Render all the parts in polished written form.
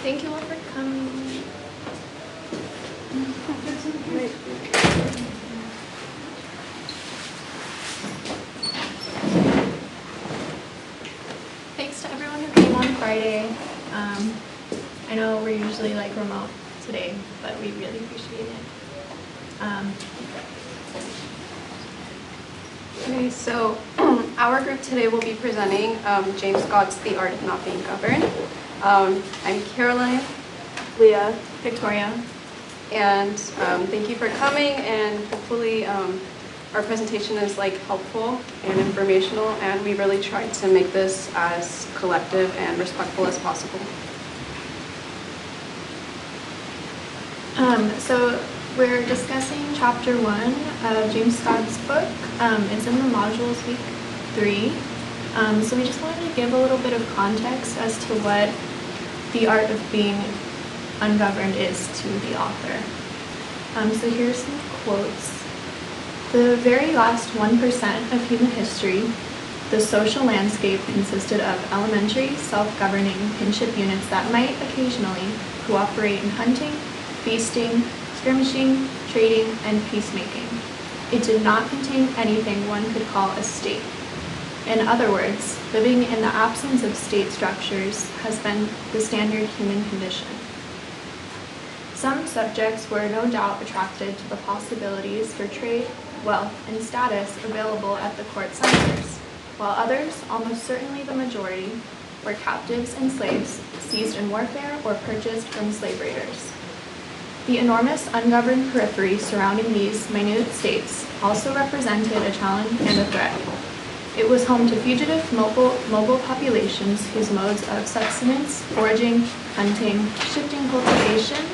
Thank you all for coming. Thanks to everyone who came on Friday. I know we're usually like remote today, but we really appreciate it. Okay, so our group today will be presenting James Scott's The Art of Not Being Governed. I'm Caroline. Leah. Victoria. And thank you for coming, and hopefully our presentation is like helpful and informational, and we really tried to make this as collective and respectful as possible. So we're discussing chapter 1 of James Scott's book. It's in the modules week 3. So we just wanted to give a little bit of context as to what the art of being ungoverned is to the author. So here's some quotes. The very last 1% of human history, the social landscape consisted of elementary, self-governing kinship units that might occasionally cooperate in hunting, feasting, skirmishing, trading, and peacemaking. It did not contain anything one could call a state. In other words, living in the absence of state structures has been the standard human condition. Some subjects were no doubt attracted to the possibilities for trade, wealth, and status available at the court centers, while others, almost certainly the majority, were captives and slaves seized in warfare or purchased from slave raiders. The enormous ungoverned periphery surrounding these minute states also represented a challenge and a threat. It was home to fugitive mobile populations whose modes of subsistence, foraging, hunting, shifting cultivation,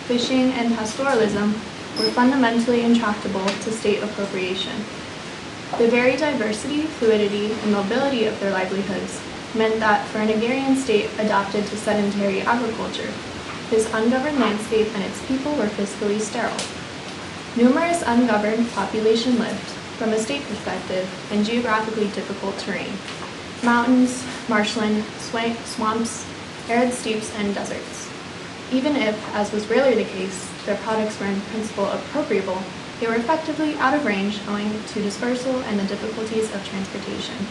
fishing, and pastoralism were fundamentally intractable to state appropriation. The very diversity, fluidity, and mobility of their livelihoods meant that for an agrarian state adapted to sedentary agriculture, this ungoverned landscape and its people were fiscally sterile. Numerous ungoverned population lived, from a state perspective, in geographically difficult terrain: mountains, marshland, swamps, arid steppes, and deserts. Even if, as was rarely the case, their products were in principle appropriable, they were effectively out of range owing to dispersal and the difficulties of transportation.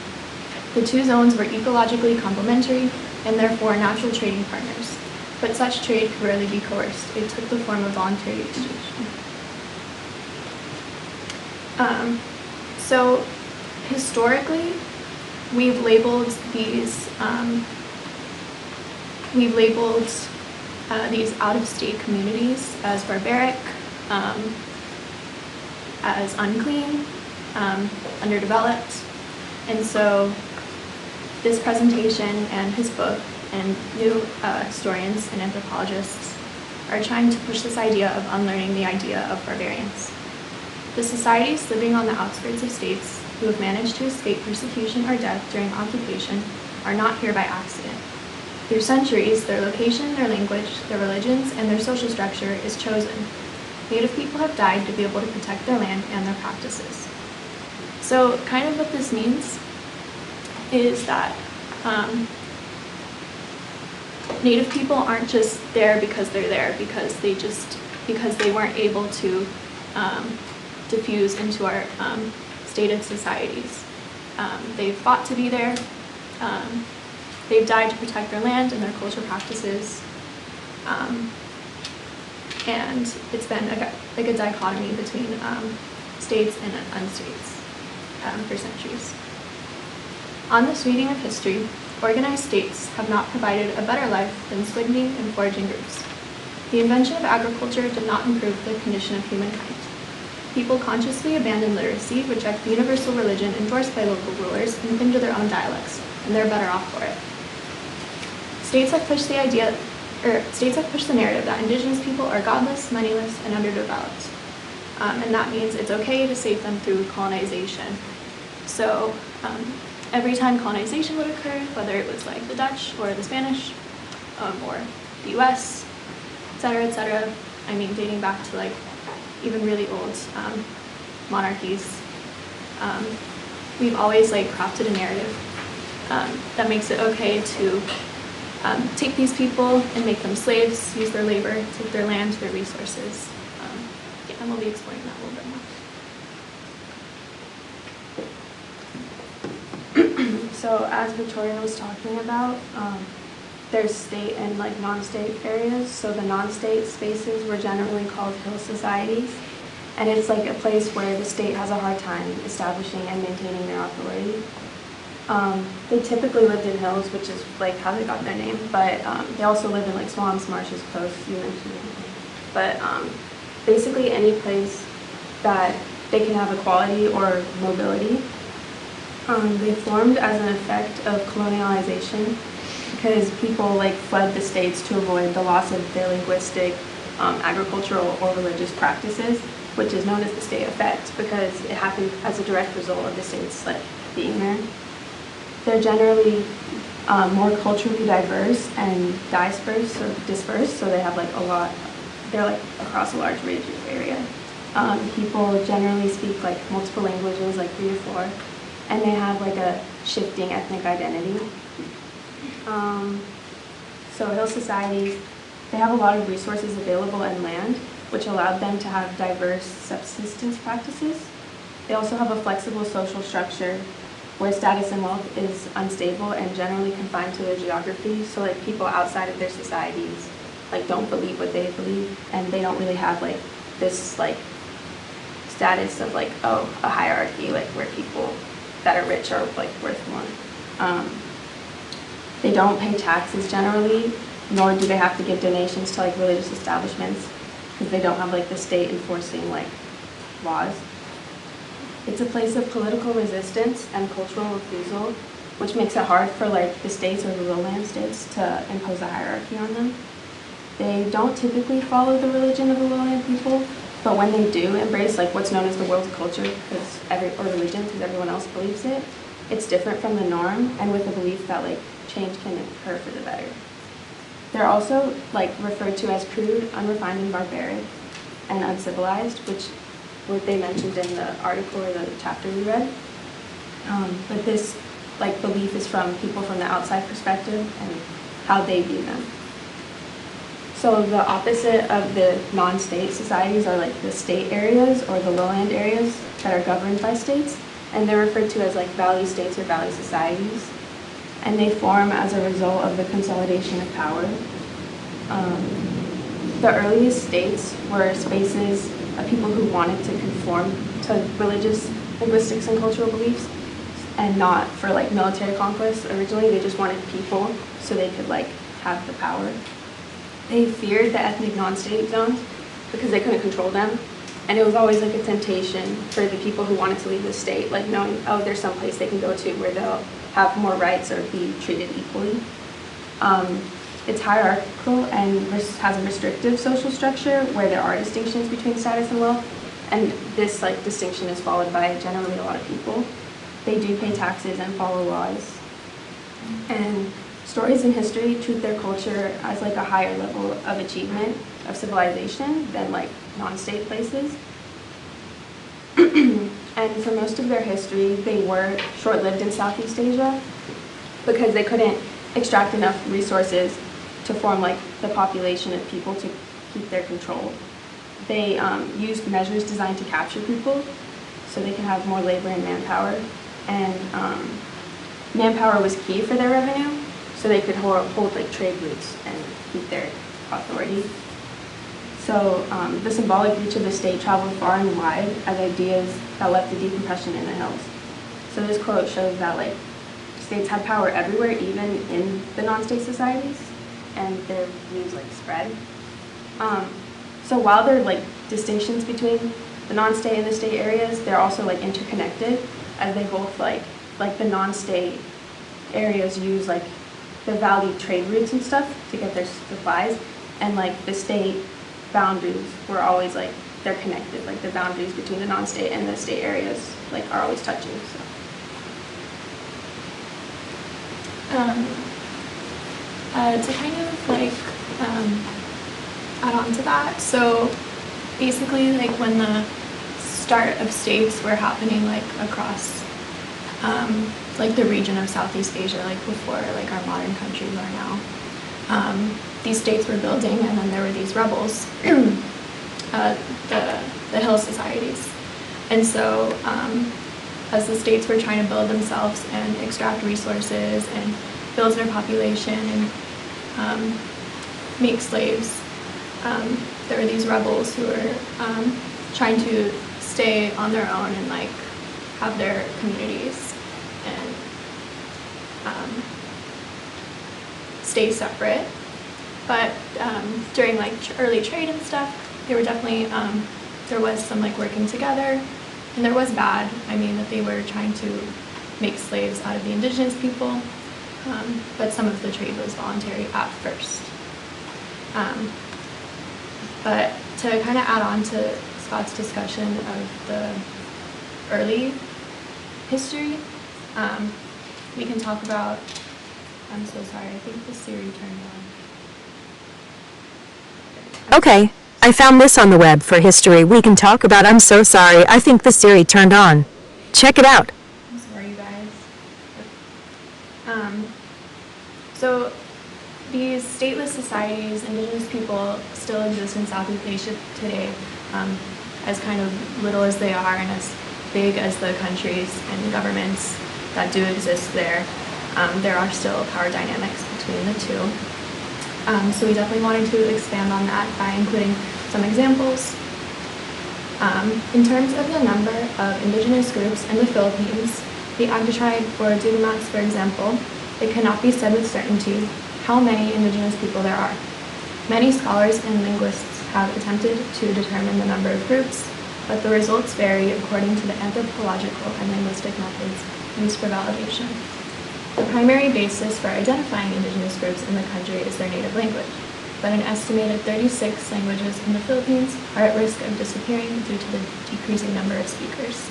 The two zones were ecologically complementary and therefore natural trading partners, but such trade could rarely be coerced. It took the form of voluntary exchange. So historically, we've labeled these out-of-state communities as barbaric, as unclean, underdeveloped, and so this presentation and his book and new historians and anthropologists are trying to push this idea of unlearning the idea of barbarians. The societies living on the outskirts of states who have managed to escape persecution or death during occupation are not here by accident. Through centuries, their location, their language, their religions, and their social structure is chosen. Native people have died to be able to protect their land and their practices. So kind of what this means is that Native people aren't just there because they're there, because they weren't able to diffuse into our stated societies. They've fought to be there. They've died to protect their land and their cultural practices. And it's been like a dichotomy between states and unstates for centuries. On this reading of history, organized states have not provided a better life than swindling and foraging groups. The invention of agriculture did not improve the condition of humankind. People consciously abandon literacy, reject the universal religion endorsed by local rulers, and cling to their own dialects, and they're better off for it. States have pushed the narrative that Indigenous people are godless, moneyless, and underdeveloped. And that means it's okay to save them through colonization. So every time colonization would occur, whether it was like the Dutch or the Spanish or the US, etc., I mean, dating back to like even really old monarchies, we've always like crafted a narrative that makes it okay to take these people and make them slaves, use their labor, take their land, their resources. Yeah, and we'll be exploring that a little bit more. So as Victoria was talking about, there's state and like non-state areas. So the non-state spaces were generally called hill societies. And it's like a place where the state has a hard time establishing and maintaining their authority. They typically lived in hills, which is like how they got their name, but they also live in like swamps, marshes, coasts, you mentioned it. But basically any place that they can have equality or mobility. They formed as an effect of colonialization because people like fled the states to avoid the loss of their linguistic, agricultural, or religious practices, which is known as the state effect because it happened as a direct result of the states like being there. They're generally more culturally diverse and dispersed, so they have like a lot, they're like across a large range of area. People generally speak like multiple languages, like 3 or 4, and they have like a shifting ethnic identity. So hill societies, they have a lot of resources available and land, which allowed them to have diverse subsistence practices. They also have a flexible social structure where status and wealth is unstable and generally confined to their geography. So like people outside of their societies like don't believe what they believe, and they don't really have like this like status of like, oh, a hierarchy, like where people that are rich are like worth more. They don't pay taxes generally, nor do they have to give donations to like religious establishments because they don't have like the state enforcing like laws. It's a place of political resistance and cultural refusal, which makes it hard for like the states or the lowland states to impose a hierarchy on them. They don't typically follow the religion of the lowland people, but when they do embrace like what's known as the world culture, or religion, because everyone else believes it, it's different from the norm, and with the belief that like change can occur for the better. They're also like referred to as crude, unrefined, and barbaric, and uncivilized, which what they mentioned in the article or the chapter we read. But this like belief is from people from the outside perspective and how they view them. So the opposite of the non-state societies are like the state areas or the lowland areas that are governed by states, and they're referred to as like valley states or valley societies. And they form as a result of the consolidation of power. The earliest states were spaces of people who wanted to conform to religious, linguistics, and cultural beliefs, and not for like military conquest. Originally, they just wanted people so they could like have the power. They feared the ethnic non-state zones because they couldn't control them, and it was always like a temptation for the people who wanted to leave the state, like knowing, oh, there's some place they can go to where they'll have more rights or be treated equally. It's hierarchical and has a restrictive social structure where there are distinctions between status and wealth, and this like distinction is followed by generally a lot of people. They do pay taxes and follow laws. And stories in history treat their culture as like a higher level of achievement of civilization than like non-state places. And for most of their history, they were short-lived in Southeast Asia because they couldn't extract enough resources to form like the population of people to keep their control. They used measures designed to capture people so they could have more labor and manpower. And manpower was key for their revenue, so they could hold like trade routes and keep their authority. So the symbolic reach of the state traveled far and wide as ideas that left a deep impression in the hills. So this quote shows that like states had power everywhere, even in the non-state societies, and their views like spread. So while there are like distinctions between the non-state and the state areas, they're also like interconnected, as they both like the non-state areas use like the valued trade routes and stuff to get their supplies, and like the state boundaries were always like they're connected, like the boundaries between the non-state and the state areas like are always touching. So. To kind of like add on to that, so basically like when the start of states were happening like across like the region of Southeast Asia, like before like our modern countries are now, these states were building, and then there were these rebels, the hill societies. And so as the states were trying to build themselves and extract resources and build their population and make slaves, there were these rebels who were trying to stay on their own and like have their communities and stay separate. But during like early trade and stuff, they were definitely there was some like working together, and there was bad. I mean, that they were trying to make slaves out of the indigenous people, but some of the trade was voluntary at first. But to kind of add on to Scott's discussion of the early history, we can talk about, I'm so sorry, I think the Siri turned on. Okay, I found this on the web for history we can talk about. I'm so sorry, I think the Siri turned on. Check it out. I'm sorry, you guys. So these stateless societies, indigenous people, still exist in Southeast Asia today, as kind of little as they are and as big as the countries and governments that do exist there. There are still power dynamics between the two. So we definitely wanted to expand on that by including some examples. In terms of the number of indigenous groups in the Philippines, the Agda tribe or Dugamats, for example, it cannot be said with certainty how many indigenous people there are. Many scholars and linguists have attempted to determine the number of groups, but the results vary according to the anthropological and linguistic methods used for validation. The primary basis for identifying indigenous groups in the country is their native language, but an estimated 36 languages in the Philippines are at risk of disappearing due to the decreasing number of speakers.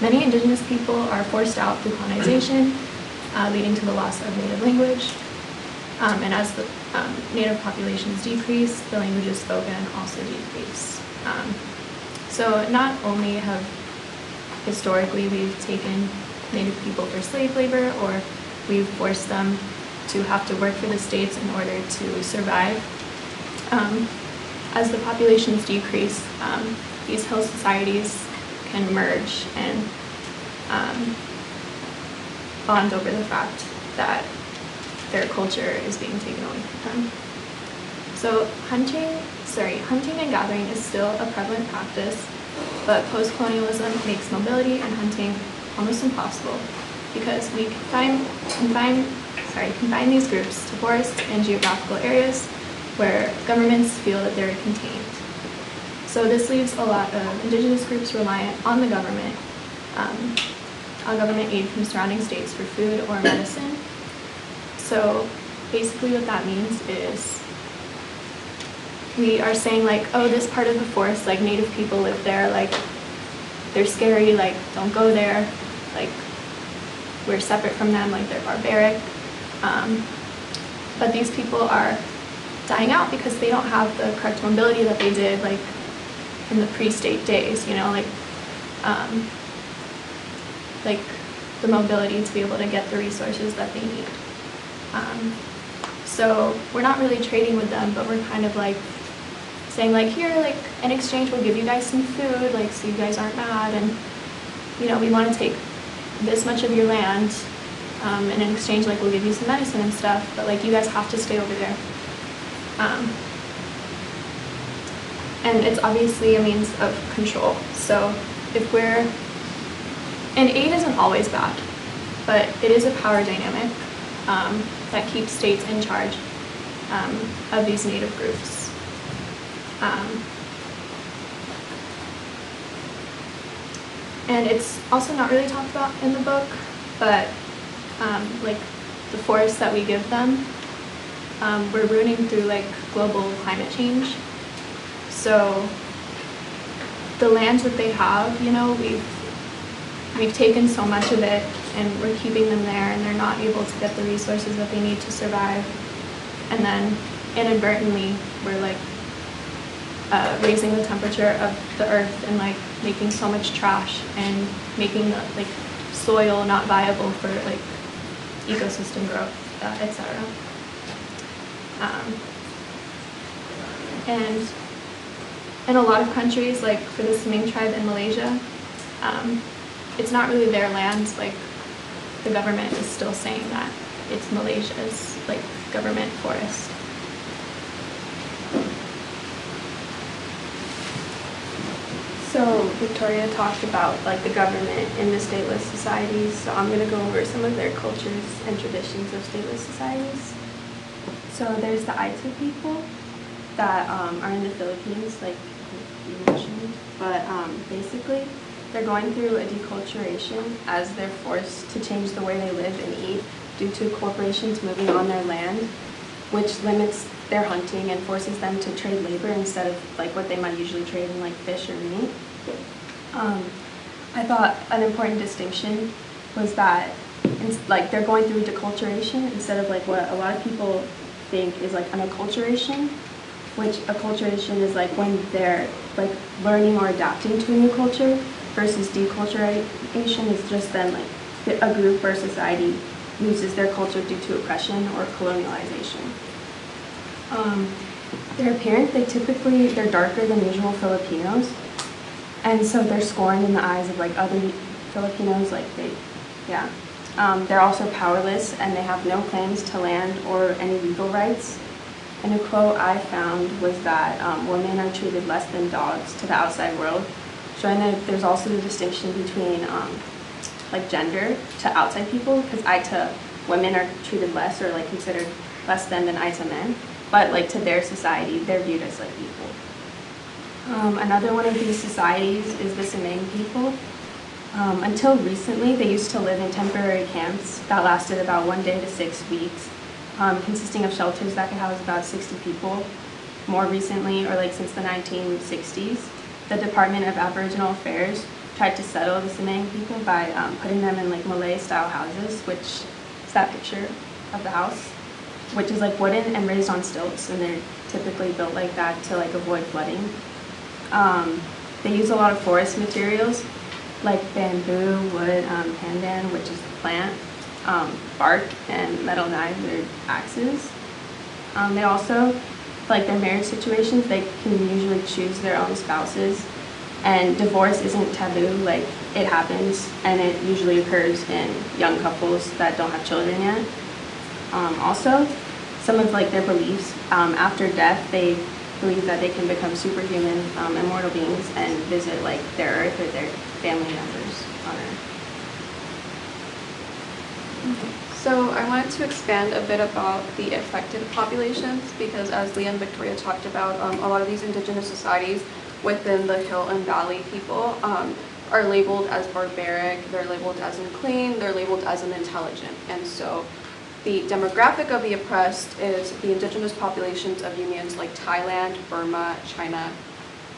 Many indigenous people are forced out through colonization, leading to the loss of native language. And as the native populations decrease, the languages spoken also decrease. So not only have historically we've taken native people for slave labor, or we've forced them to have to work for the states in order to survive. As the populations decrease, these hill societies can merge and bond over the fact that their culture is being taken away from them. So hunting and gathering is still a prevalent practice, but post-colonialism makes mobility and hunting almost impossible because we confine these groups to forests and geographical areas where governments feel that they're contained. So this leaves a lot of indigenous groups reliant on the government, on government aid from surrounding states for food or medicine. So basically what that means is we are saying like, oh, this part of the forest, like native people live there, like they're scary, like don't go there, like we're separate from them, like they're barbaric. But these people are dying out because they don't have the correct mobility that they did like in the pre-state days, you know, like the mobility to be able to get the resources that they need. So we're not really trading with them, but we're kind of like saying like, here, like in exchange we'll give you guys some food, like so you guys aren't mad, and you know, we want to take this much of your land, and in exchange like we'll give you some medicine and stuff, but like you guys have to stay over there. And it's obviously a means of control. So if we're, and aid isn't always bad, but it is a power dynamic that keeps states in charge of these native groups. And it's also not really talked about in the book, but like the forests that we give them, we're ruining through like global climate change. So the lands that they have, you know, we've taken so much of it and we're keeping them there, and they're not able to get the resources that they need to survive. And then inadvertently we're like raising the temperature of the earth and like making so much trash and making the like soil not viable for like ecosystem growth, etc. And in a lot of countries, like for the Semang tribe in Malaysia, it's not really their land. Like the government is still saying that it's Malaysia's like government forest. So Victoria talked about like the government in the stateless societies, so I'm going to go over some of their cultures and traditions of stateless societies. So there's the Aita people that are in the Philippines, like you mentioned, but basically they're going through a deculturation as they're forced to change the way they live and eat due to corporations moving on their land, which limits their hunting and forces them to trade labor instead of like what they might usually trade in like fish or meat. I thought an important distinction was that like they're going through deculturation instead of like what a lot of people think is like an acculturation, which acculturation is like when they're like learning or adapting to a new culture, versus deculturation is just then like a group or society loses their culture due to oppression or colonialization. Their appearance, they're darker than usual Filipinos, and so they're scorned in the eyes of like other Filipinos. They're also powerless and they have no claims to land or any legal rights. And a quote I found was that women are treated less than dogs to the outside world, showing that there's also the distinction between like gender to outside people, because Aita women are treated less or like considered less than Aita men. But like to their society, they're viewed as like equal. Another one of these societies is the Semang people. Until recently, they used to live in temporary camps that lasted about 1 day to 6 weeks, consisting of shelters that could house about 60 people. More recently, or like since the 1960s, the Department of Aboriginal Affairs tried to settle the Semang people by putting them in like Malay-style houses, which is that picture of the house, which is like wooden and raised on stilts, and they're typically built like that to like avoid flooding. They use a lot of forest materials like bamboo, wood, pandan, which is the plant, bark, and metal knives or axes. They also, like their marriage situations, they can usually choose their own spouses, and divorce isn't taboo. Like it happens, and it usually occurs in young couples that don't have children yet. Also, some of like their beliefs, after death, they believe that they can become superhuman, immortal beings and visit like their earth or their family members on earth. So I wanted to expand a bit about the affected populations, because as Leah and Victoria talked about, a lot of these indigenous societies within the hill and valley people are labeled as barbaric, they're labeled as unclean, they're labeled as unintelligent. And so the demographic of the oppressed is the indigenous populations of unions like Thailand, Burma, China,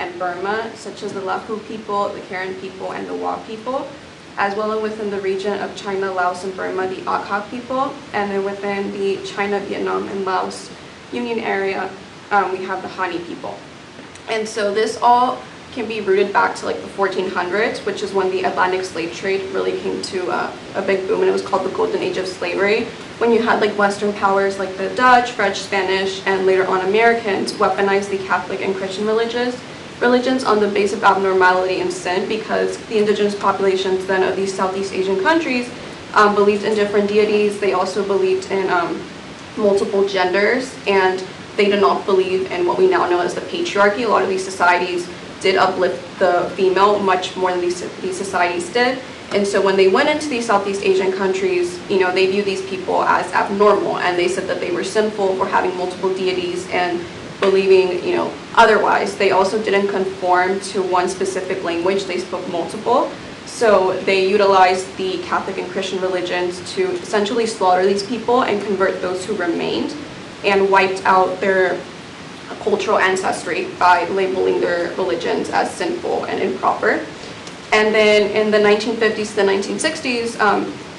and Burma, such as the Lahu people, the Karen people, and the Wa people, as well as within the region of China, Laos, and Burma, the Akha people, and then within the China, Vietnam, and Laos Union area, we have the Hani people. And so this all can be rooted back to like the 1400s, which is when the Atlantic slave trade really came to a big boom, and it was called the Golden Age of Slavery, when you had like Western powers like the Dutch, French, Spanish, and later on Americans weaponize the Catholic and Christian religions on the base of abnormality and sin, because the indigenous populations then of these Southeast Asian countries believed in different deities. They also believed in multiple genders, and they did not believe in what we now know as the patriarchy. A lot of these societies did uplift the female much more than these societies did. And so when they went into these Southeast Asian countries, you know, they viewed these people as abnormal, and they said that they were sinful for having multiple deities and believing, you know, otherwise. They also didn't conform to one specific language, they spoke multiple. So they utilized the Catholic and Christian religions to essentially slaughter these people and convert those who remained, and wiped out their cultural ancestry by labeling their religions as sinful and improper. And then in the 1950s to the 1960s,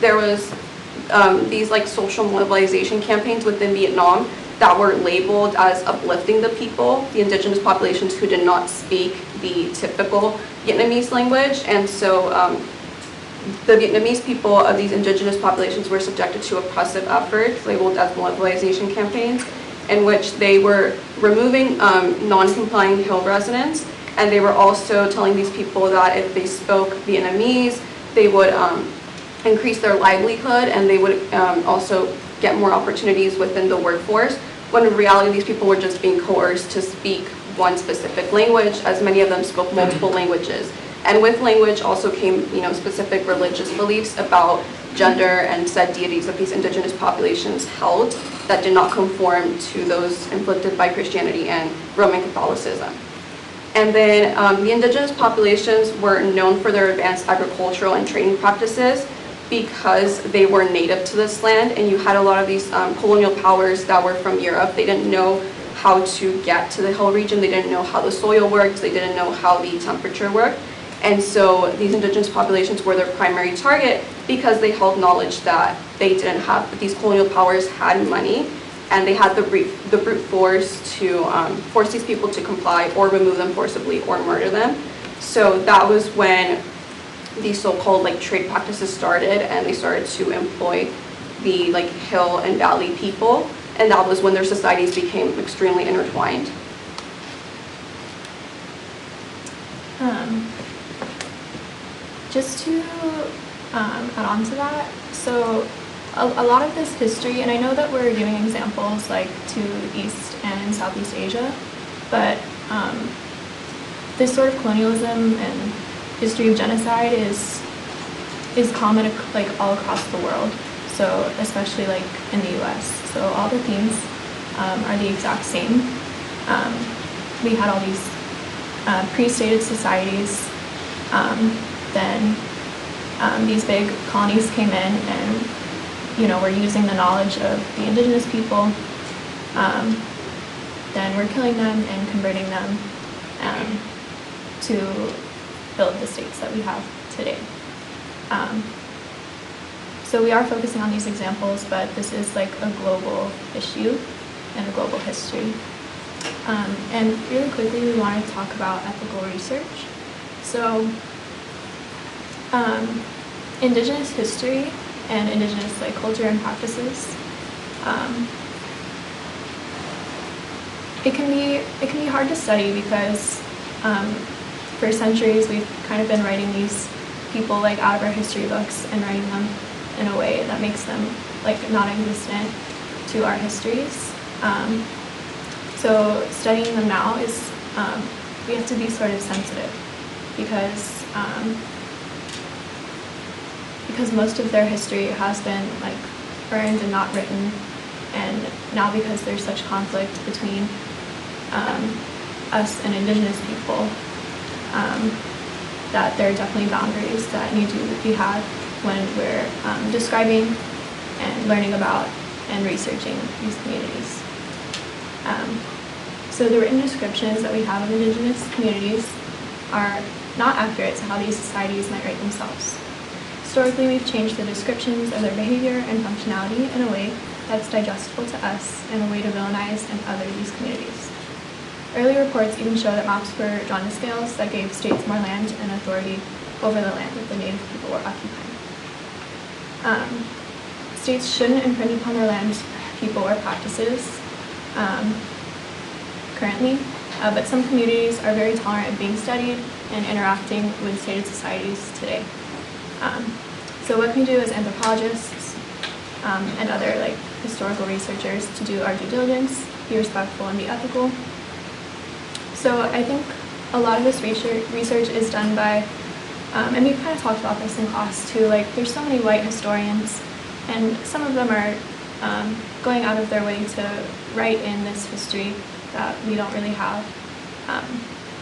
there was these like social mobilization campaigns within Vietnam that were labeled as uplifting the people, the indigenous populations who did not speak the typical Vietnamese language. And so the Vietnamese people of these indigenous populations were subjected to oppressive efforts labeled as mobilization campaigns. in which they were removing non-compliant Hill residents, and they were also telling these people that if they spoke Vietnamese, they would increase their livelihood, and they would also get more opportunities within the workforce, when in reality these people were just being coerced to speak one specific language, as many of them spoke multiple languages. And with language also came, specific religious beliefs about gender and said deities that these indigenous populations held that did not conform to those inflicted by Christianity and Roman Catholicism. And then the indigenous populations were known for their advanced agricultural and trading practices because they were native to this land, and you had a lot of these colonial powers that were from Europe. They didn't know how to get to the Hill region, they didn't know how the soil worked, they didn't know how the temperature worked. And so these indigenous populations were their primary target because they held knowledge that they didn't have, that these colonial powers had money, and they had the brute force to force these people to comply or remove them forcibly or murder them. So that was when these so-called trade practices started, and they started to employ the hill and valley people, and that was when their societies became extremely intertwined. Just to add on to that, so a lot of this history, and I know that we're giving examples to East and Southeast Asia, but this sort of colonialism and history of genocide is common all across the world, so especially in the US. So all the themes are the exact same. We had all these pre-stated societies, then these big colonies came in and we're using the knowledge of the indigenous people, then we're killing them and converting them to build the states that we have today. So we are focusing on these examples, but this is a global issue and a global history. And really quickly, we want to talk about ethical research. So indigenous history and indigenous culture and practices, it can be hard to study because for centuries we've kind of been writing these people out of our history books and writing them in a way that makes them non-existent to our histories. So studying them now is we have to be sort of sensitive because most of their history has been burned and not written, and now because there's such conflict between us and indigenous people, that there are definitely boundaries that need to be had when we're describing and learning about and researching these communities. So the written descriptions that we have of indigenous communities are not accurate to how these societies might write themselves. Historically, we've changed the descriptions of their behavior and functionality in a way that's digestible to us and a way to villainize and other these communities. Early reports even show that maps were drawn to scales that gave states more land and authority over the land that the native people were occupying. States shouldn't infringe upon their land, people, or practices currently, but some communities are very tolerant of being studied and interacting with stated societies today. So what can we do as anthropologists and other historical researchers to do our due diligence, be respectful, and be ethical? So I think a lot of this research is done by, and we've kind of talked about this in class too, there's so many white historians, and some of them are going out of their way to write in this history that we don't really have.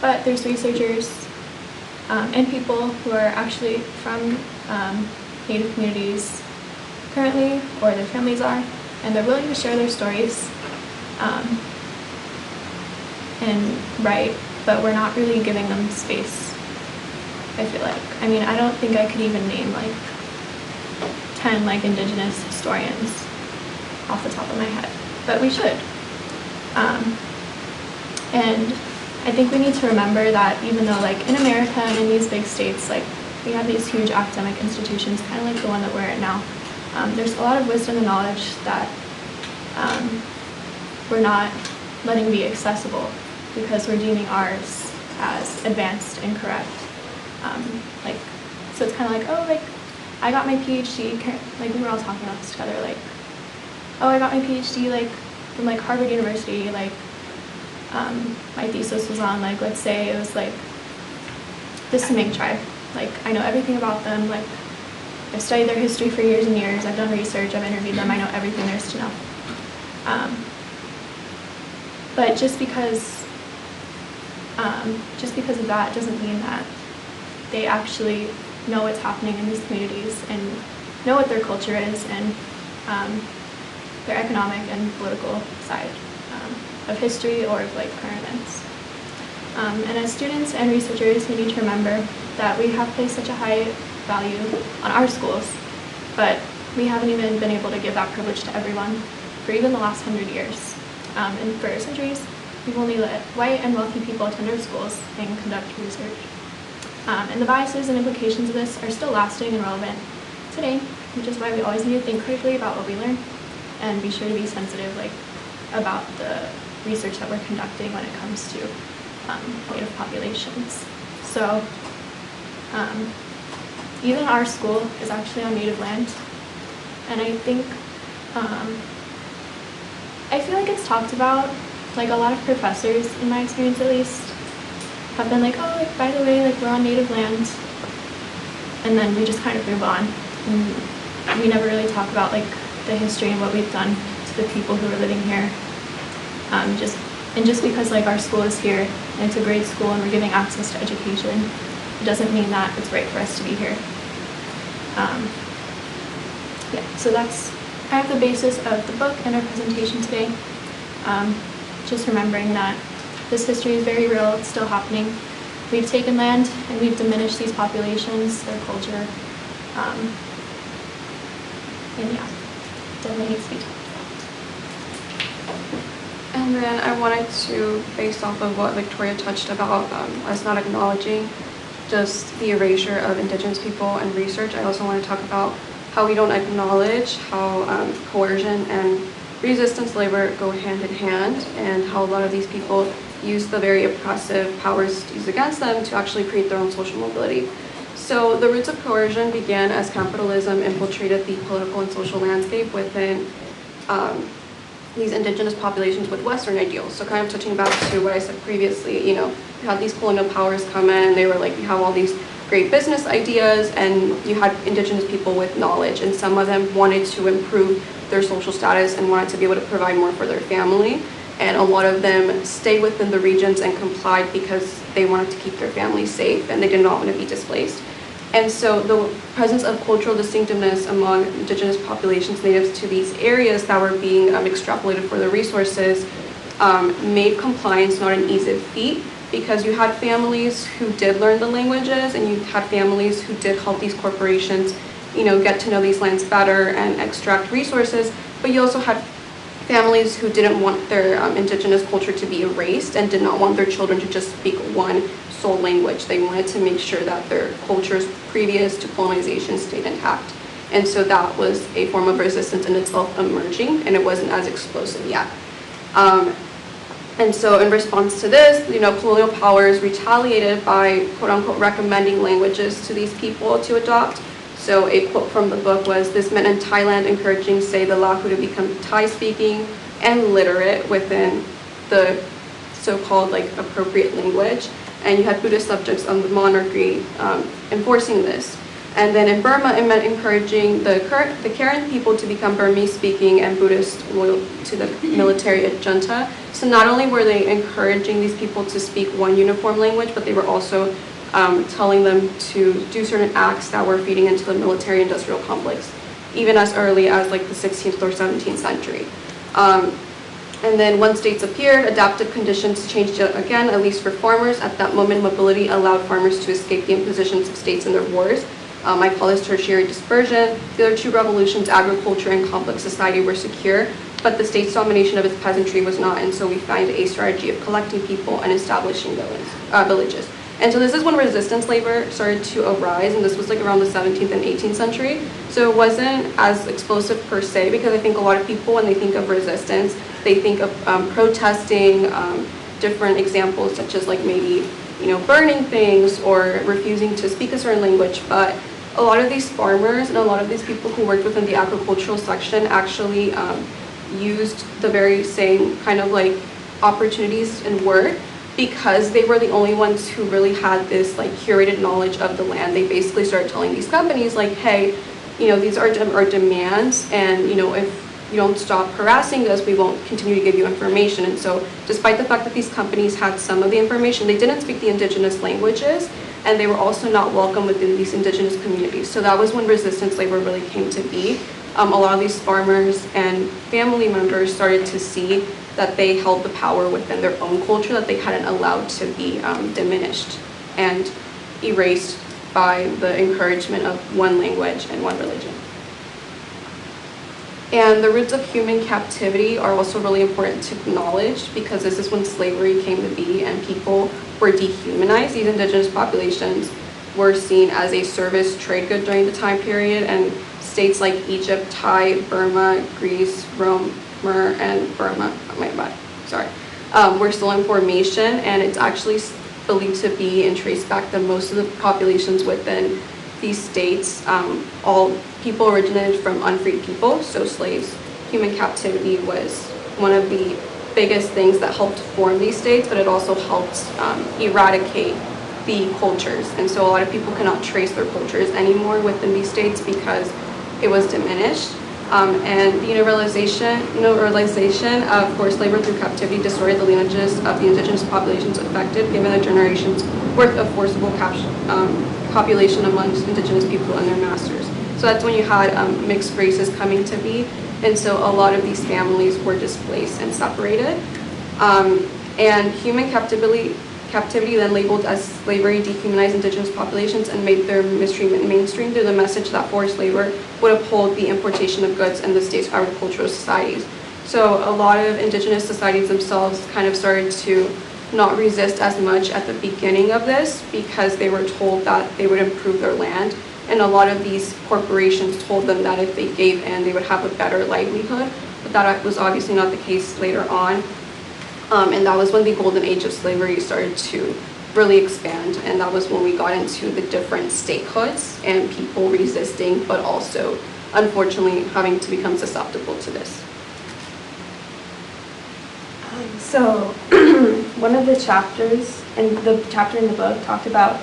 But there's researchers and people who are actually from Native communities currently, or their families are, and they're willing to share their stories and write, but we're not really giving them space, I feel like. I mean, I don't think I could even name 10 indigenous historians off the top of my head, but we should. And I think we need to remember that even though in America and in these big states, we have these huge academic institutions, kind of like the one that we're at now, there's a lot of wisdom and knowledge that we're not letting be accessible because we're deeming ours as advanced and correct. Like, so it's kind of like, oh, like, I got my PhD, like, we were all talking about this together, like, oh, I got my PhD, like, from, like, Harvard University, like, my thesis was on, like, let's say it was, like, the Sumang tribe. Like, I know everything about them, like, I've studied their history for years and years, I've done research, I've interviewed them, I know everything there is to know. But just because of that doesn't mean that they actually know what's happening in these communities and know what their culture is and their economic and political side of history or of like current events. And as students and researchers, we need to remember that we have placed such a high value on our schools, but we haven't even been able to give that privilege to everyone for even the last 100 years. And for centuries, we've only let white and wealthy people attend our schools and conduct research. And the biases and implications of this are still lasting and relevant today, which is why we always need to think critically about what we learn and be sure to be sensitive about the research that we're conducting when it comes to Native populations. So even our school is actually on Native land, and I think I feel like it's talked about, like a lot of professors, in my experience at least, have been like, oh, like, by the way, like, we're on Native land, and then we just kind of move on. And we never really talk about, like, the history and what we've done to the people who are living here. Just because, like, our school is here, and it's a great school, and we're giving access to education, it doesn't mean that it's right for us to be here. Yeah, so that's kind of the basis of the book and our presentation today. Just remembering that this history is very real, it's still happening. We've taken land and we've diminished these populations, their culture, and yeah, definitely needs to be talked about. And then I wanted to, based off of what Victoria touched about, us not acknowledging just the erasure of Indigenous people and research, I also want to talk about how we don't acknowledge how coercion and resistance labor go hand in hand, and how a lot of these people use the very oppressive powers used against them to actually create their own social mobility. So the roots of coercion began as capitalism infiltrated the political and social landscape within these Indigenous populations with Western ideals. So kind of touching back to what I said previously, you know, you had these colonial powers come in, they were like, you have all these great business ideas, and you had Indigenous people with knowledge, and some of them wanted to improve their social status and wanted to be able to provide more for their family. And a lot of them stayed within the regions and complied because they wanted to keep their families safe and they did not want to be displaced. And so the presence of cultural distinctiveness among Indigenous populations natives to these areas that were being extrapolated for the resources made compliance not an easy feat, because you had families who did learn the languages and you had families who did help these corporations, you know, get to know these lands better and extract resources, but you also had families who didn't want their Indigenous culture to be erased and did not want their children to just speak one sole language. They wanted to make sure that their cultures previous to colonization stayed intact. And so that was a form of resistance in itself emerging, and it wasn't as explosive yet. And so in response to this, you know, colonial powers retaliated by, quote unquote, recommending languages to these people to adopt. So a quote from the book was, this meant in Thailand encouraging, say, the Lahu to become Thai-speaking and literate within the so-called like appropriate language. And you had Buddhist subjects of the monarchy enforcing this. And then in Burma, it meant encouraging the Karen people to become Burmese-speaking and Buddhist loyal to the military junta. So not only were they encouraging these people to speak one uniform language, but they were also telling them to do certain acts that were feeding into the military-industrial complex, even as early as like the 16th or 17th century. And then once states appeared, adaptive conditions changed again, at least for farmers. At that moment, mobility allowed farmers to escape the impositions of states in their wars. I call this tertiary dispersion. The other two revolutions, agriculture and complex society, were secure, but the state's domination of its peasantry was not, and so we find a strategy of collecting people and establishing villages. And so this is when resistance labor started to arise, and this was like around the 17th and 18th century. So it wasn't as explosive per se, because I think a lot of people, when they think of resistance, they think of protesting, different examples such as like maybe, burning things or refusing to speak a certain language. But a lot of these farmers and a lot of these people who worked within the agricultural section actually used the very same kind of like opportunities and work, because they were the only ones who really had this like curated knowledge of the land. They basically started telling these companies like, hey, these are our demands, and if you don't stop harassing us, we won't continue to give you information. And so despite the fact that these companies had some of the information, they didn't speak the indigenous languages, and they were also not welcome within these indigenous communities. So that was when resistance labor really came to be. A lot of these farmers and family members started to see that they held the power within their own culture that they hadn't allowed to be diminished and erased by the encouragement of one language and one religion. And the roots of human captivity are also really important to acknowledge, because this is when slavery came to be and people were dehumanized. These indigenous populations were seen as a service trade good during the time period, and states like Egypt, Thai, Burma, Greece, Rome, and Burma, we're still in formation, and it's actually believed to be and traced back that most of the populations within these states, all people originated from unfreed people, so slaves. Human captivity was one of the biggest things that helped form these states, but it also helped eradicate the cultures. And so a lot of people cannot trace their cultures anymore within these states because it was diminished. And the universalization of forced labor through captivity distorted the lineages of the indigenous populations affected, given the generations worth of forcible copulation amongst indigenous people and their masters. So that's when you had mixed races coming to be, and so a lot of these families were displaced and separated. And human captivity then labeled as slavery dehumanized indigenous populations and made their mistreatment mainstream through the message that forced labor would uphold the importation of goods in the state's agricultural societies. So a lot of indigenous societies themselves kind of started to not resist as much at the beginning of this, because they were told that they would improve their land. And a lot of these corporations told them that if they gave in, they would have a better livelihood. But that was obviously not the case later on. And that was when the golden age of slavery started to really expand. And that was when we got into the different statehoods and people resisting, but also, unfortunately, having to become susceptible to this. So one of the chapters, and the chapter in the book talked about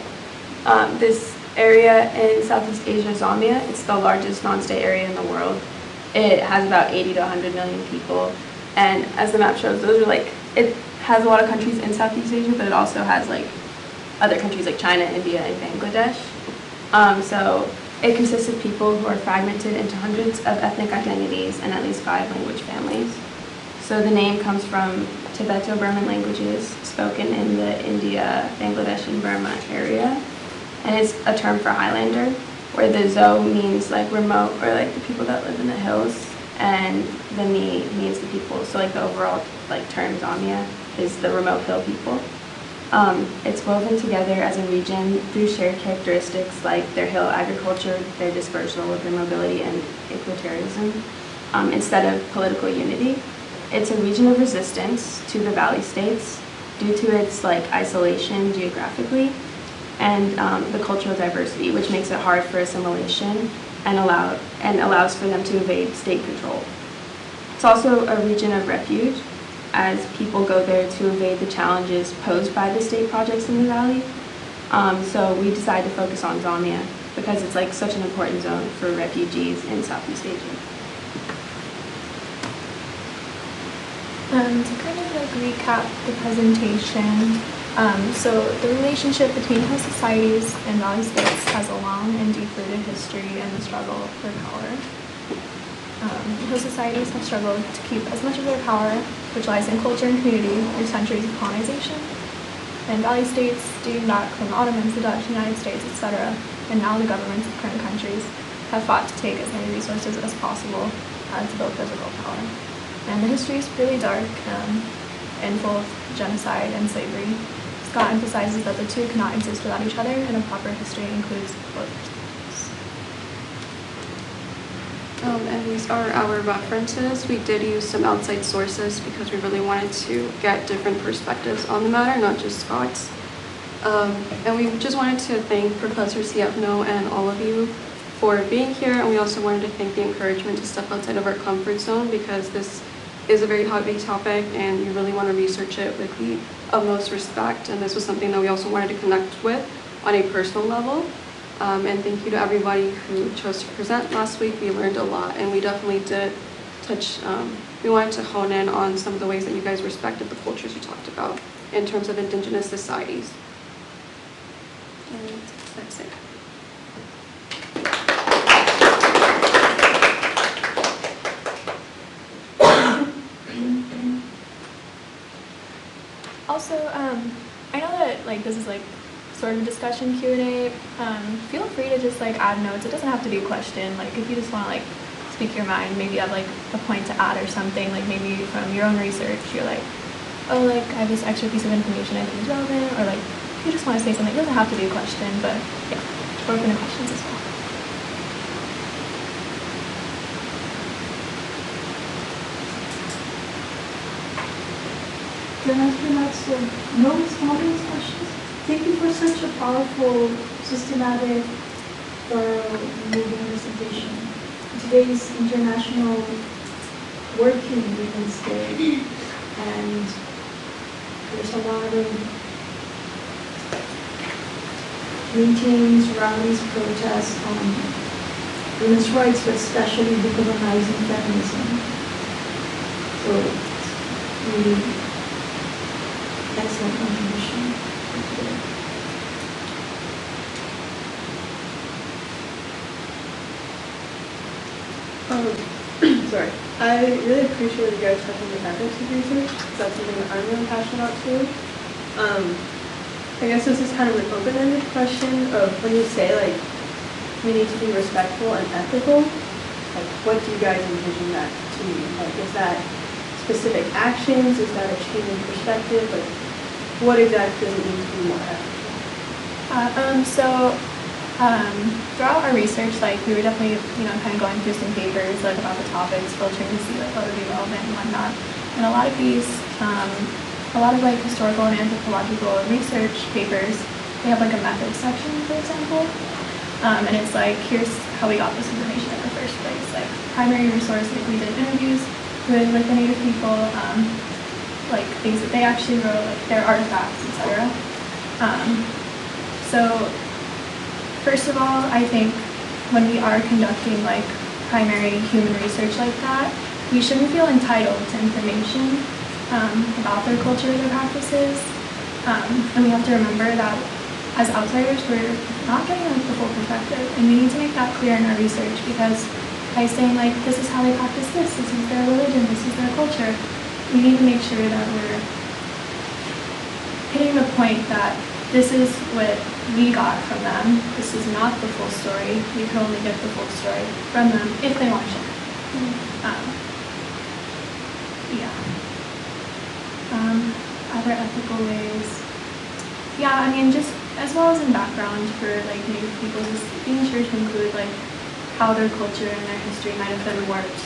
this area in Southeast Asia, Zambia. It's the largest non-state area in the world. It has about 80 to 100 million people. And as the map shows, those are like, it has a lot of countries in Southeast Asia, but it also has like other countries like China, India, and Bangladesh. So it consists of people who are fragmented into hundreds of ethnic identities and at least 5 language families. So the name comes from Tibeto-Burman languages spoken in the India, Bangladesh, and Burma area. And it's a term for Highlander, where the Zo means like remote, or like the people that live in the hills, and the Mi means the people. So like the overall like term Zambia is the remote hill people. It's woven together as a region through shared characteristics like their hill agriculture, their dispersal, their mobility, and equilibrium, instead of political unity. It's a region of resistance to the valley states due to its like isolation geographically and the cultural diversity, which makes it hard for assimilation and allows for them to evade state control. It's also a region of refuge, as people go there to evade the challenges posed by the state projects in the valley. So we decided to focus on Zambia because it's like such an important zone for refugees in Southeast Asia. To kind of like recap the presentation, so the relationship between host societies and valley states has a long and deep-rooted history in the struggle for power. Host societies have struggled to keep as much of their power, which lies in culture and community, through centuries of colonization. And valley states dating back from the Ottomans, the Dutch, United States, etc., and now the governments of current countries have fought to take as many resources as possible to build physical power. And the history is really dark and full of genocide and slavery. Scott emphasizes that the two cannot exist without each other, and a proper history includes both perspectives. And these are our references. We did use some outside sources because we really wanted to get different perspectives on the matter, not just Scott's. And we just wanted to thank Professor Ciapno and all of you for being here, and we also wanted to thank the encouragement to step outside of our comfort zone, because this is a very hot big topic and you really want to research it with the utmost respect, and this was something that we also wanted to connect with on a personal level. And thank you to everybody who chose to present last week. We learned a lot, and we definitely did touch, we wanted to hone in on some of the ways that you guys respected the cultures you talked about in terms of Indigenous societies. And that's it. Also, I know that this is sort of a discussion Q&A. Feel free to just add notes. It doesn't have to be a question. If you just want to speak your mind, maybe you have a point to add or something. Maybe from your own research, you're oh, I have this extra piece of information I think is relevant, or if you just want to say something, it doesn't have to be a question, but yeah, we're open to questions as well. Can I ask you lots of no response questions? Thank you for such a powerful, systematic, thorough, moving presentation. Today's International Working Women's Day, and there's a lot of meetings, rallies, protests on women's rights, but especially decolonizing feminism. So it's really excellent contribution. Sorry. I really appreciate you guys touching the ethics of research, because that's something that I'm really passionate about too. I guess this is kind of an open-ended question of when you say we need to be respectful and ethical, what do you guys envision that to mean? Is that specific actions? Is that a change in perspective? What exactly does it mean to be more ethical? Throughout our research, we were definitely, kind of going through some papers, about the topics, filtering to see, what would be relevant and whatnot. And a lot of these, historical and anthropological research papers, they have, a method section, for example. And it's here's how we got this information in the first place. Primary resource, we did interviews with, the Native people, things that they actually wrote, their artifacts, etc. First of all, I think when we are conducting primary human research like that, we shouldn't feel entitled to information about their culture or their practices. And we have to remember that as outsiders, we're not getting the full perspective, and we need to make that clear in our research, because by saying this is how they practice this is their religion, this is their culture, we need to make sure that we're hitting the point that this is what we got from them. This is not the full story. We can only get the full story from them if they want to share. Other ethical ways. Yeah, just as well as in background for Native people, just being sure to include how their culture and their history might have been warped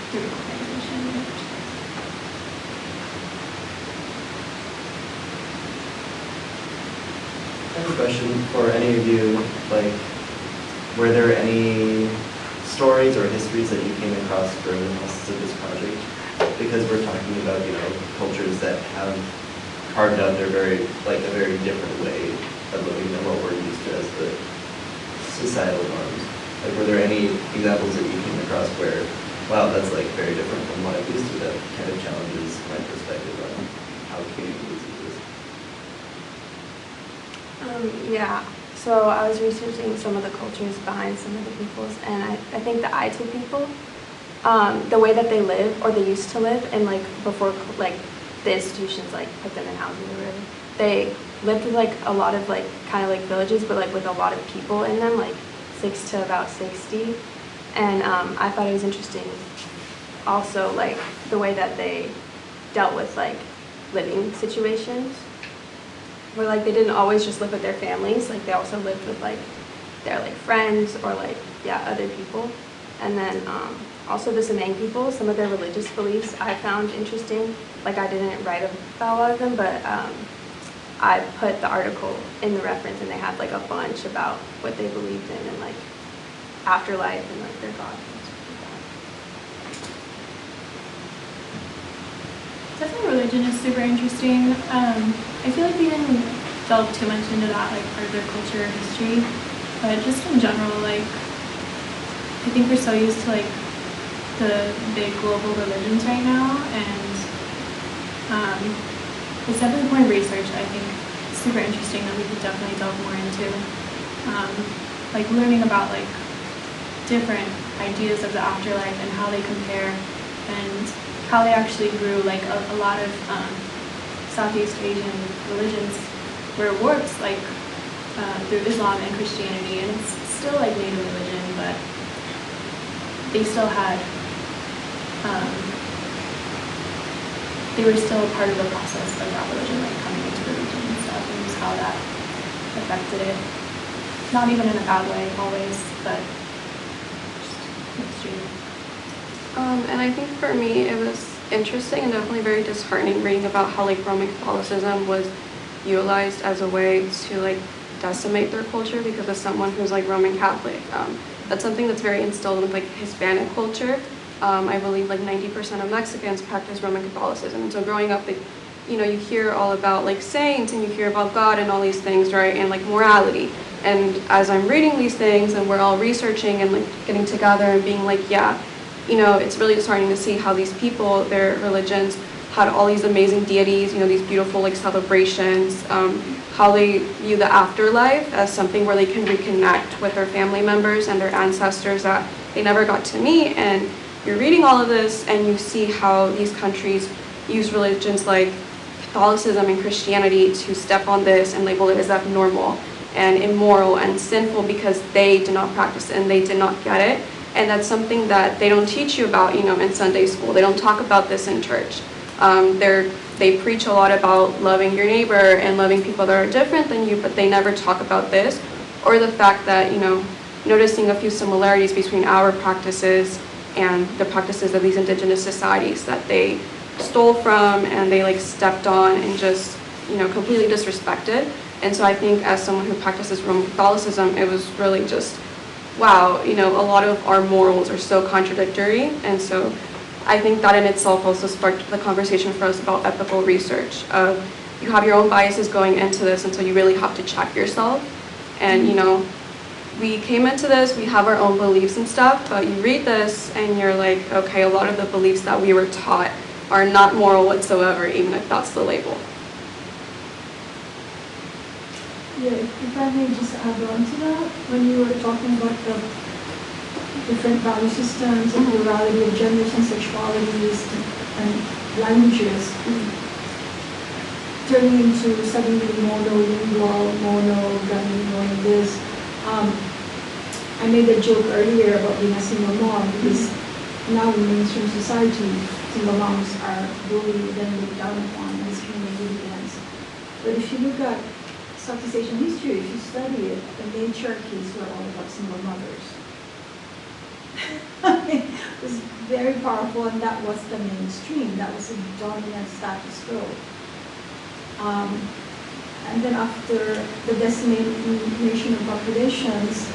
through colonization. I have a question for any of you. Were there any stories or histories that you came across during the process of this project? Because we're talking about, cultures that have carved out a very different way of living than what we're used to as the societal norms. Were there any examples that you came across where, wow, that's very different from what I'm used to, that kind of challenges my perspective on how communities exist? Yeah, so I was researching some of the cultures behind some of the peoples, and I think the Aite people, the way that they live, or they used to live, and before the institutions put them in housing or whatever, they lived with a lot of kind of villages, but with a lot of people in them, 6 to about 60, and I thought it was interesting also the way that they dealt with living situations. where like they didn't always just live with their families, like they also lived with like their like friends or like other people. And then also the Semang people, some of their religious beliefs I found interesting. Like I didn't write about a lot of them, but I put the article in the reference, and they had like a bunch about what they believed in and like afterlife and like their God and stuff like that. Definitely religion is super interesting. I feel like we didn't delve too much into that, like part of their culture or history, but just in general, like I think we're so used to like the big global religions right now, and it's definitely a point of research. I think it's super interesting that we could definitely delve more into, like learning about like different ideas of the afterlife and how they compare and how they actually grew. Like a lot of Southeast Asian religions were warped like through Islam and Christianity, and it's still like native religion, but they still had they were still a part of the process of that religion, like coming into the region and stuff, and just how that affected it. Not even in a bad way always, but just extreme. And I think for me it was interesting and definitely very disheartening reading about how like Roman Catholicism was utilized as a way to like decimate their culture because of someone who's like Roman Catholic. That's something that's very instilled with like Hispanic culture. I believe like 90% of Mexicans practice Roman Catholicism. And so growing up, like, you know, you hear all about like saints and you hear about God and all these things, right? And like morality. And as I'm reading these things and we're all researching and like getting together and being like, yeah, you know, it's really disheartening to see how these people, their religions, had all these amazing deities, you know, these beautiful like celebrations, how they view the afterlife as something where they can reconnect with their family members and their ancestors that they never got to meet. And you're reading all of this and you see how these countries use religions like Catholicism and Christianity to step on this and label it as abnormal and immoral and sinful because they did not practice it and they did not get it. And that's something that they don't teach you about, you know, in Sunday school. They don't talk about this in church. They preach a lot about loving your neighbor and loving people that are different than you, but they never talk about this, or the fact that, you know, noticing a few similarities between our practices and the practices of these indigenous societies that they stole from and they like stepped on and just, you know, completely disrespected. And so I think as someone who practices Roman Catholicism, it was really just, wow, you know, a lot of our morals are so contradictory. And so I think that in itself also sparked the conversation for us about ethical research. You have your own biases going into this, and so you really have to check yourself. And, you know, we came into this, we have our own beliefs and stuff, but you read this and you're like, okay, a lot of the beliefs that we were taught are not moral whatsoever, even if that's the label. Yeah, if I may just add on to that, when you were talking about the different value systems and plurality of genders and sexualities and languages, turning into suddenly monolingual, monogamy, knowing this. I made a joke earlier about being a single mom because now in mainstream society, single moms are bullied and looked down upon and discriminated against. But if you look at Southeast Asian history, if you study it, the matriarchies were all about single mothers. It was very powerful, and that was the mainstream. That was a dominant status quo. And then after the decimation of populations,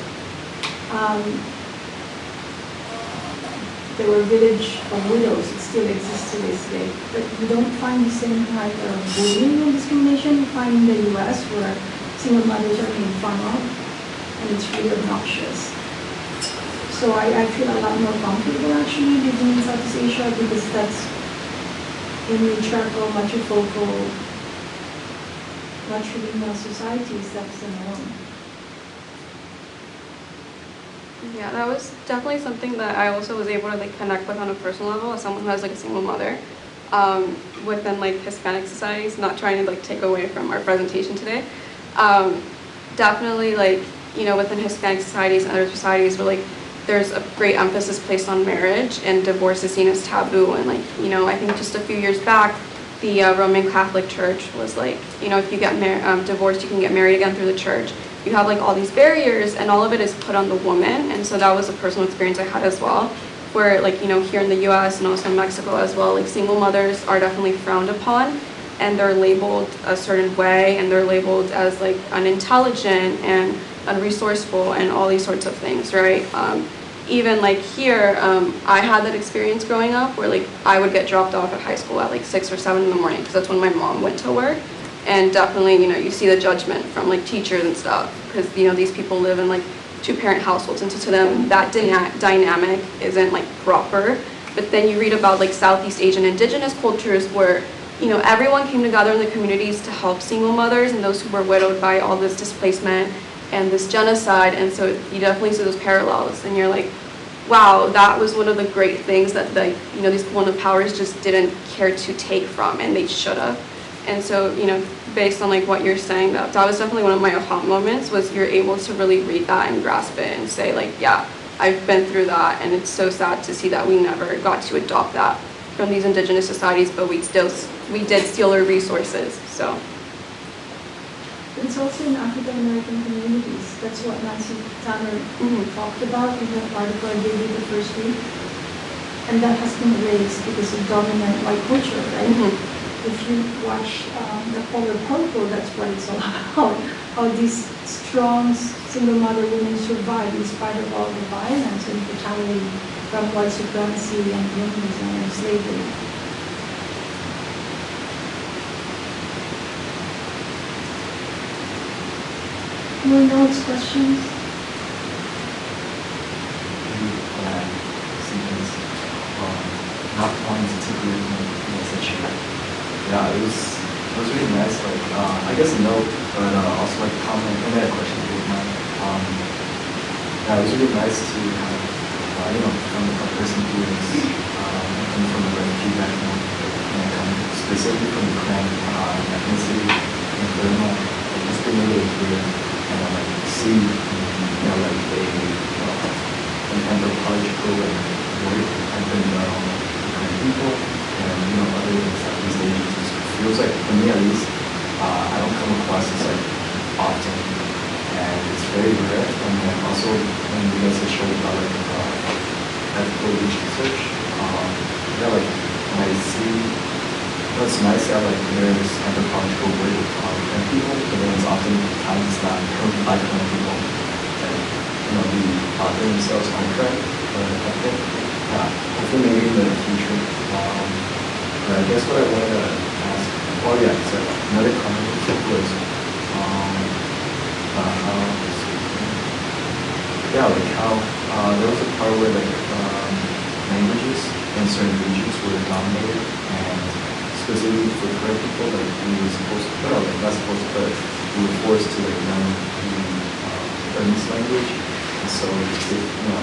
there were village of widows. It still exists to this day. But you don't find the same type of bullying and discrimination you find in the US, where single mothers are made fun of, and it's really obnoxious. So I feel a lot more comfortable actually living in Southeast Asia because that's in matriarchal, matrifocal, matrilineal societies, that's the norm. Yeah, that was definitely something that I also was able to like connect with on a personal level as someone who has like a single mother. Within like Hispanic societies, not trying to like take away from our presentation today. Definitely like, you know, within Hispanic societies and other societies where like there's a great emphasis placed on marriage and divorce is seen as taboo. And like, you know, I think just a few years back, the Roman Catholic Church was like, you know, if you get divorced, you can get married again through the church. You have like all these barriers, and all of it is put on the woman. And so that was a personal experience I had as well, where like, you know, here in the US and also in Mexico as well, like single mothers are definitely frowned upon, and they're labeled a certain way, and they're labeled as like unintelligent and unresourceful and all these sorts of things, right? Even like here, I had that experience growing up where like I would get dropped off at high school at like 6 or 7 in the morning because that's when my mom went to work. And definitely, you know, you see the judgment from like teachers and stuff because, you know, these people live in like 2-parent households, and so to them that dynamic isn't like proper. But then you read about like Southeast Asian indigenous cultures where, you know, everyone came together in the communities to help single mothers and those who were widowed by all this displacement and this genocide. And so you definitely see those parallels, and you're like, wow, that was one of the great things that the, you know, these colonial powers just didn't care to take from, and they should have. And so, you know, based on like what you're saying, that was definitely one of my aha moments, was you're able to really read that and grasp it and say like, yeah, I've been through that, and it's so sad to see that we never got to adopt that from these indigenous societies, but we did steal our resources, so. It's also in African American communities. That's what Nancy Tanner talked about in the article I gave you the first week. And that has been erased because of dominant white culture, right? If you watch The Color Purple, that's what it's all about. How these strong single mother women survive in spite of all the violence and brutality from white supremacy and colonialism and slavery. More notes, questions? Not wanting to take away from the session. Yeah, it was really nice. Like, I guess a note, but also like a comment and then a question to mine. Yeah, it was really nice to have, you know, from a person who is coming from a refugee background and coming specifically from the Klan ethnicity in Burma. It's been really weird. Like see, you know, like an anthropological work has been done on different people and, you know, other than Southeast Asians. It feels like, for me at least, I don't come across this like often, and it's very rare. And then also when you guys have showed about like ethical research, yeah, like when I see, you know, it's nice that like there's anthropological work on different people, but then it's oftentimes not by different people. And, you know, the author themselves aren't correct, but I think, yeah, hopefully maybe in the future. But I guess what I wanted to ask, well, yeah, so another comment was, yeah, like how there was a part where like languages in certain regions were dominated, and specifically for queer people, like we were supposed to, well, like not supposed to, but we were forced to like learn this language, and so you know,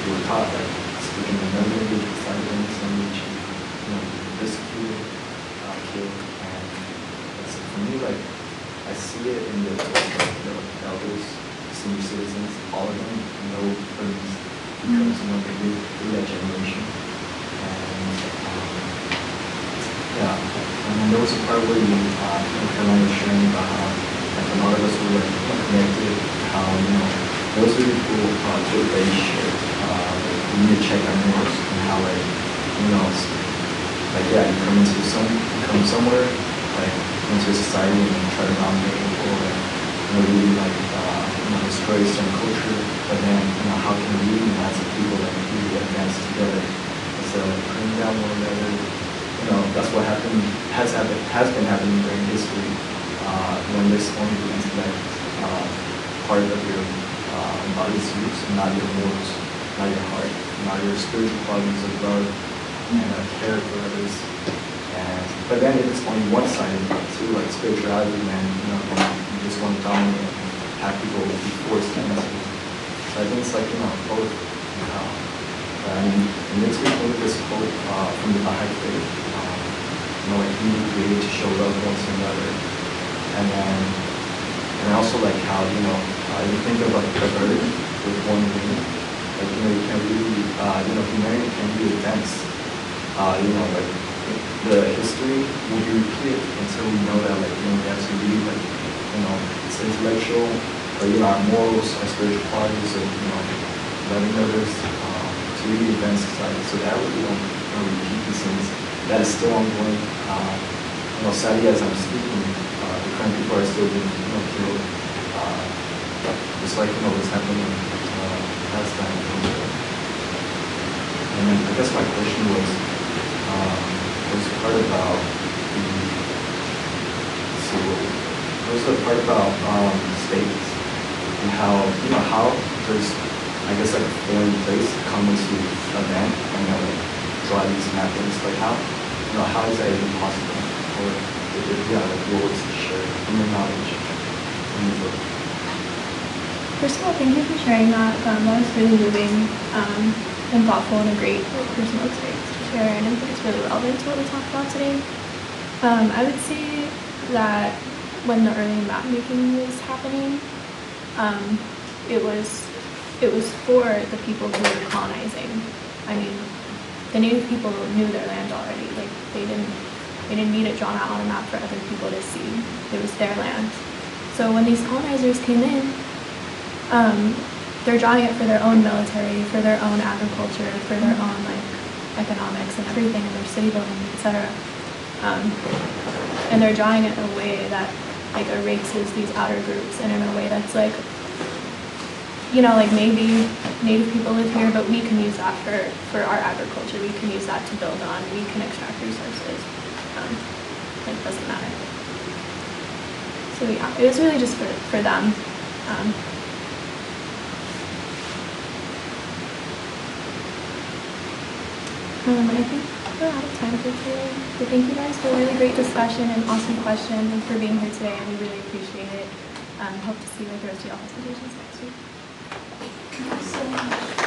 we were taught like speaking another language besides the English language, you know, persecuted, killed, and so for me, like I see it in the elders, senior citizens, all of them know Burmese because, you know, they live through that generation, and yeah, and then there was a part where you Caroline was sharing about how like a lot of us were like connected, how, you know, it was really cool to they shared we need to check our mirrors, and how like, you know, it's, like yeah, you come somewhere, like into a society and try to dominate people, and you know, really like you know, destroy some culture, but then, you know, how can we as a people like really advance together instead of like putting down one another. You know, that's what has been happening during history, when there's only the intellect part of your body's use, not your morals, not your heart, not your spiritual qualities of love and care for others. But then it's only one-sided too, like spirituality, and you know, you just want to dominate and have people be forced into it. So I think it's like, you know, both. I mean, it makes me think of this quote from the Baha'i faith. You know, like we were created to show love one to another, and also like how, you know, you think of like a bird with one wing, like, you know, you can really, you know, humanity can really advance, you know, like the history will be repeated until we know that, like, we have to really, like, it's intellectual, or, our morals, our spiritual qualities of, loving others, to really advance society. So that we don't repeat these things. That is still ongoing. Sadly, as I'm speaking, the current people are still being, killed, just like, what's happening in Palestine. And then I guess my question was part about states and how does, I guess, like a foreign place come into a land and draw these mappings, like how is that even possible? Or what was to share from your knowledge in the book? First of all, thank you for sharing that. That was really moving and thoughtful and a great personal experience to share, and I think it's really relevant to what we talked about today. I would say that when the early map making was happening, it was for the people who were colonizing. I mean, the native people knew their land already. Like they didn't need it drawn out on a map for other people to see. It was their land. So when these colonizers came in, they're drawing it for their own military, for their own agriculture, for their own economics and everything, and their city building, etc. And they're drawing it in a way that erases these outer groups, and in a way that's maybe native people live here, but we can use that for our agriculture. We can use that to build on. We can extract resources. It doesn't matter. So yeah, it was really just for them. I think we're out of time for today. But thank you guys for a really great discussion and awesome questions, and for being here today, and we really appreciate it. Hope to see you with the rest of your presentations next week. Thank you so much.